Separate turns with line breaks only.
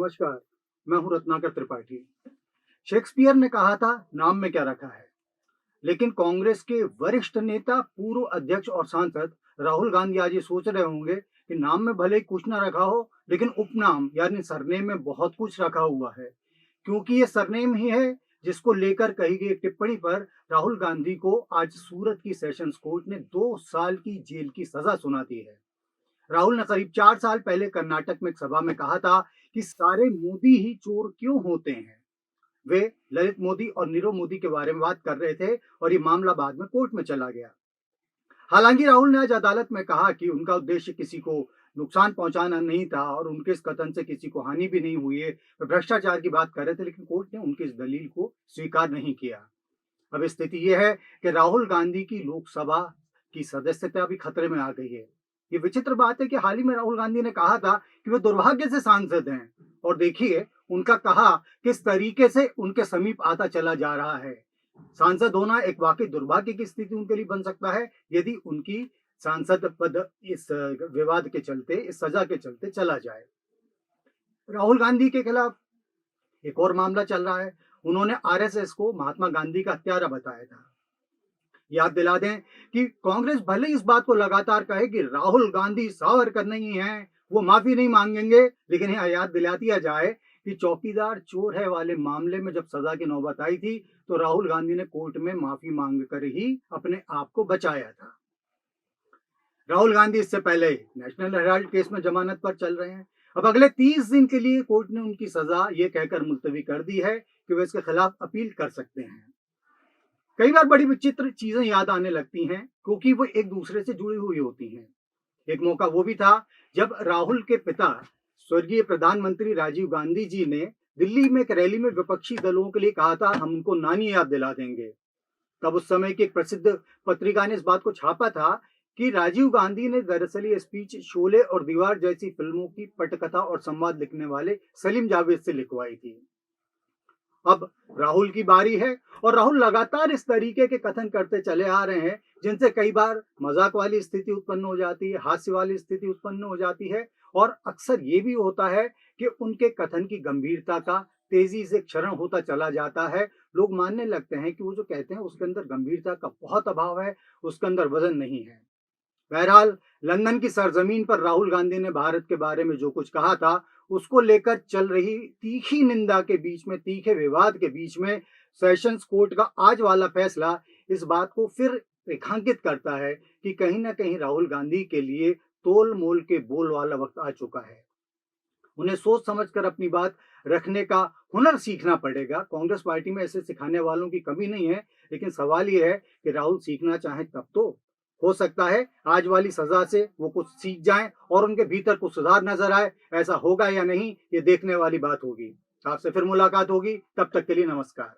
नमस्कार। मैं हूं रत्नाकर त्रिपाठी। शेक्सपियर ने कहा था, नाम में क्या रखा है। लेकिन कांग्रेस के वरिष्ठ नेता, पूर्व अध्यक्ष और सांसद राहुल गांधी आज ये सोच रहे होंगे कि नाम में भले ही कुछ ना रखा हो, लेकिन उपनाम यानी सरनेम में बहुत कुछ रखा हुआ है। क्योंकि ये सरनेम ही है जिसको लेकर कही गई टिप्पणी पर राहुल गांधी को आज सूरत की सेशंस कोर्ट ने 2 साल की जेल की सजा सुना दी है। राहुल ने करीब 4 साल पहले कर्नाटक में एक सभा में कहा था कि सारे मोदी ही चोर क्यों होते हैं। वे ललित मोदी और नीरव मोदी के बारे में बात कर रहे थे और ये मामला बाद में कोर्ट में चला गया। हालांकि राहुल ने आज अदालत में कहा कि उनका उद्देश्य किसी को नुकसान पहुंचाना नहीं था और उनके इस कथन से किसी को हानि भी नहीं हुई है। वे भ्रष्टाचार की बात कर रहे थे, लेकिन कोर्ट ने उनकी इस दलील को स्वीकार नहीं किया। अब स्थिति यह है कि राहुल गांधी की लोकसभा की सदस्यता भी खतरे में आ गई है। ये विचित्र बात है कि हाल ही में राहुल गांधी ने कहा था कि वे दुर्भाग्य से सांसद हैं, और देखिए उनका कहा किस तरीके से उनके समीप आता चला जा रहा है। सांसद होना एक वाकई दुर्भाग्य की स्थिति उनके लिए बन सकता है यदि उनकी सांसद पद इस विवाद के चलते, इस सजा के चलते चला जाए। राहुल गांधी के खिलाफ एक और मामला चल रहा है। उन्होंने आरएसएस को महात्मा गांधी का हत्यारा बताया था। याद दिला दें कि कांग्रेस भले इस बात को लगातार कहे कि राहुल गांधी सावरकर नहीं है, वो माफी नहीं मांगेंगे, लेकिन यह याद दिला दिया जाए कि चौकीदार चोर है वाले मामले में जब सजा की नौबत आई थी तो राहुल गांधी ने कोर्ट में माफी मांग कर ही अपने आप को बचाया था। राहुल गांधी इससे पहले नेशनल हेराल्ड केस में जमानत पर चल रहे हैं। अब अगले 30 दिन के लिए कोर्ट ने उनकी सजा ये कहकर मुलतवी कर दी है कि वे इसके खिलाफ अपील कर सकते हैं। कई बार बड़ी विचित्र चीजें याद आने लगती हैं क्योंकि वो एक दूसरे से जुड़ी हुई होती हैं। एक मौका वो भी था जब राहुल के पिता स्वर्गीय प्रधानमंत्री राजीव गांधी जी ने दिल्ली में एक रैली में विपक्षी दलों के लिए कहा था, हम उनको नानी याद दिला देंगे। तब उस समय की एक प्रसिद्ध पत्रिका ने इस बात को छापा था कि राजीव गांधी ने दरअसल ये स्पीच शोले और दीवार जैसी फिल्मों की पटकथा और संवाद लिखने वाले सलीम जावेद से लिखवाई थी। अब राहुल की बारी है और राहुल लगातार इस तरीके के कथन करते चले आ रहे हैं जिनसे कई बार मजाक वाली स्थिति उत्पन्न हो जाती है, हास्य वाली स्थिति उत्पन्न हो जाती है, और अक्सर ये भी होता है कि उनके कथन की गंभीरता का तेजी से क्षरण होता चला जाता है। लोग मानने लगते हैं कि वो जो कहते हैं उसके अंदर गंभीरता का बहुत अभाव है, उसके अंदर वजन नहीं है। बहरहाल लंदन की सरजमीन पर राहुल गांधी ने भारत के बारे में जो कुछ कहा था उसको लेकर चल रही तीखी निंदा के बीच में, तीखे विवाद के बीच में सेशंस कोर्ट का आज वाला फैसला इस बात को फिर रेखांकित करता है कि कहीं ना कहीं राहुल गांधी के लिए तोल मोल के बोल वाला वक्त आ चुका है। उन्हें सोच समझकर अपनी बात रखने का हुनर सीखना पड़ेगा। कांग्रेस पार्टी में ऐसे सिखाने वालों की कमी नहीं है, लेकिन सवाल यह है कि राहुल सीखना चाहे तब तो हो सकता है आज वाली सजा से वो कुछ सीख जाएं और उनके भीतर कुछ सुधार नजर आए। ऐसा होगा या नहीं, ये देखने वाली बात होगी। आपसे फिर मुलाकात होगी, तब तक के लिए नमस्कार।